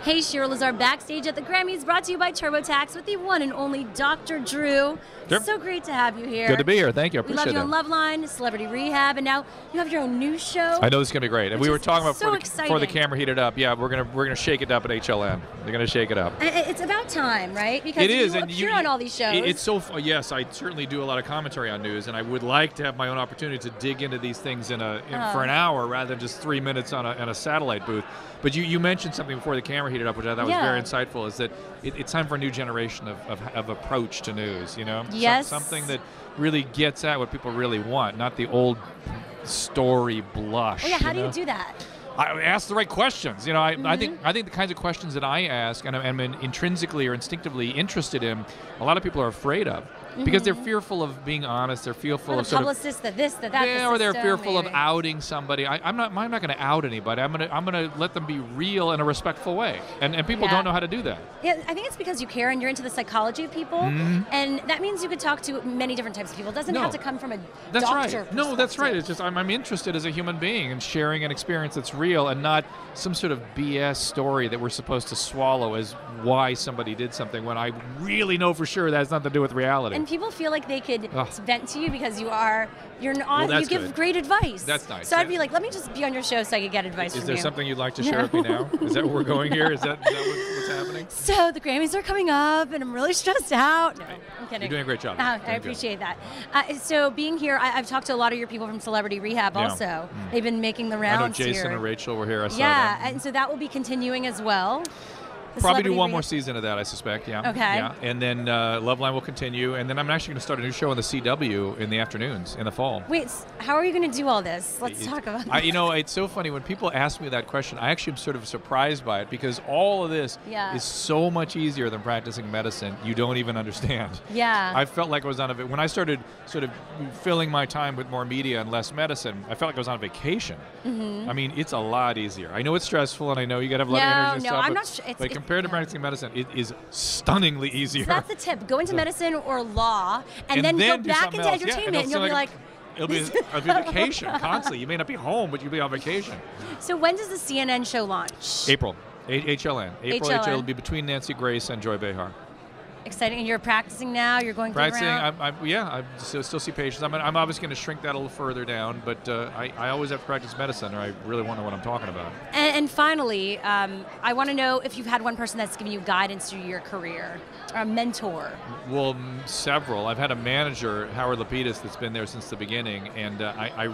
Hey, Sheryl Lazar backstage at the Grammys, brought to you by TurboTax with the one and only Dr. Drew. Sure. So great to have you here. Good to be here. Thank you. I We appreciate love you on Loveline, Celebrity Rehab, and now you have your own news show. I know this is gonna be great. And we were talking about so before the camera heated up. Yeah, we're gonna shake it up at HLN. They're gonna shake it up. It's about time, right? Because it is, you and appear on all these shows. It's so yes, I certainly do a lot of commentary on news, and I would like to have my own opportunity to dig into these things for an hour rather than just 3 minutes on a satellite booth. But you mentioned something before the camera heated up, which I thought was very insightful. Is that it's time for a new generation of approach to news? You know, yes, something that really gets at what people really want, not the old story blush. Oh yeah, how do you do that? I ask the right questions. You know, I think the kinds of questions that I ask and I'm intrinsically or instinctively interested in, a lot of people are afraid of. Because they're fearful of being honest. They're fearful of publicists, that yeah, or they're fearful of outing somebody. I'm not going to out anybody. I'm going to let them be real in a respectful way. And people don't know how to do that. Yeah, I think it's because you care and you're into the psychology of people, and that means you could talk to many different types of people. It doesn't have to come from a doctor perspective. No, that's right. It's just I'm interested as a human being in sharing an experience that's real and not some sort of BS story that we're supposed to swallow as why somebody did something when I really know for sure that has nothing to do with reality. And people feel like they could vent to you because you give great advice. That's nice. So I'd be like, let me just be on your show so I could get advice from you. Is there something you'd like to share with me now? Is that where we're going here? Is that what's happening? So the Grammys are coming up, and I'm really stressed out. No, I'm kidding. You're doing a great job. I appreciate that. So being here, I've talked to a lot of your people from Celebrity Rehab also. They've been making the rounds here. I know Jason and Rachel were here. I saw them. And so that will be continuing as well. Probably do one more season of that, I suspect. Yeah. Okay. Yeah, and then Loveline will continue, and then I'm actually going to start a new show on the CW in the afternoons in the fall. Wait, how are you going to do all this? Let's talk about that. You know, it's so funny when people ask me that question. I actually am sort of surprised by it because all of this is so much easier than practicing medicine. You don't even understand. Yeah. I felt like I was on when I started sort of filling my time with more media and less medicine. I felt like I was on vacation. I mean, it's a lot easier. I know it's stressful, and I know you got to have a lot of energy and stuff. I'm not sure. Compared to practicing medicine, it is stunningly easier. So that's the tip. Go into medicine or law, and then go back into entertainment, and you'll be like... It'll be a vacation constantly. You may not be home, but you'll be on vacation. So when does the CNN show launch? April. HLN. April. It'll be between Nancy Grace and Joy Behar. Exciting. And you're practicing now? You're going practicing? I still see patients. I'm obviously going to shrink that a little further down, but I always have to practice medicine, or I really want to know what I'm talking about. And finally, I want to know if you've had one person that's given you guidance through your career, or a mentor. Well, several. I've had a manager, Howard Lapidus, that's been there since the beginning, and I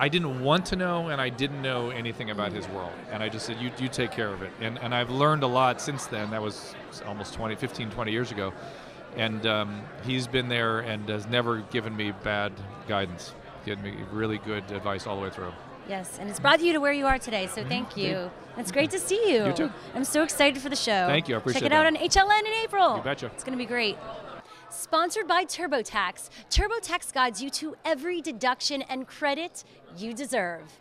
didn't want to know, and I didn't know anything about his world. And I just said, you take care of it. And I've learned a lot since then. That was almost 15, 20 years ago. And he's been there and has never given me bad guidance. Given me really good advice all the way through. Yes, and it's brought you to where you are today, so thank you. It's great to see you. You too. I'm so excited for the show. Thank you, I appreciate it. Check it out on HLN in April. You betcha. It's going to be great. Sponsored by TurboTax. TurboTax guides you to every deduction and credit you deserve.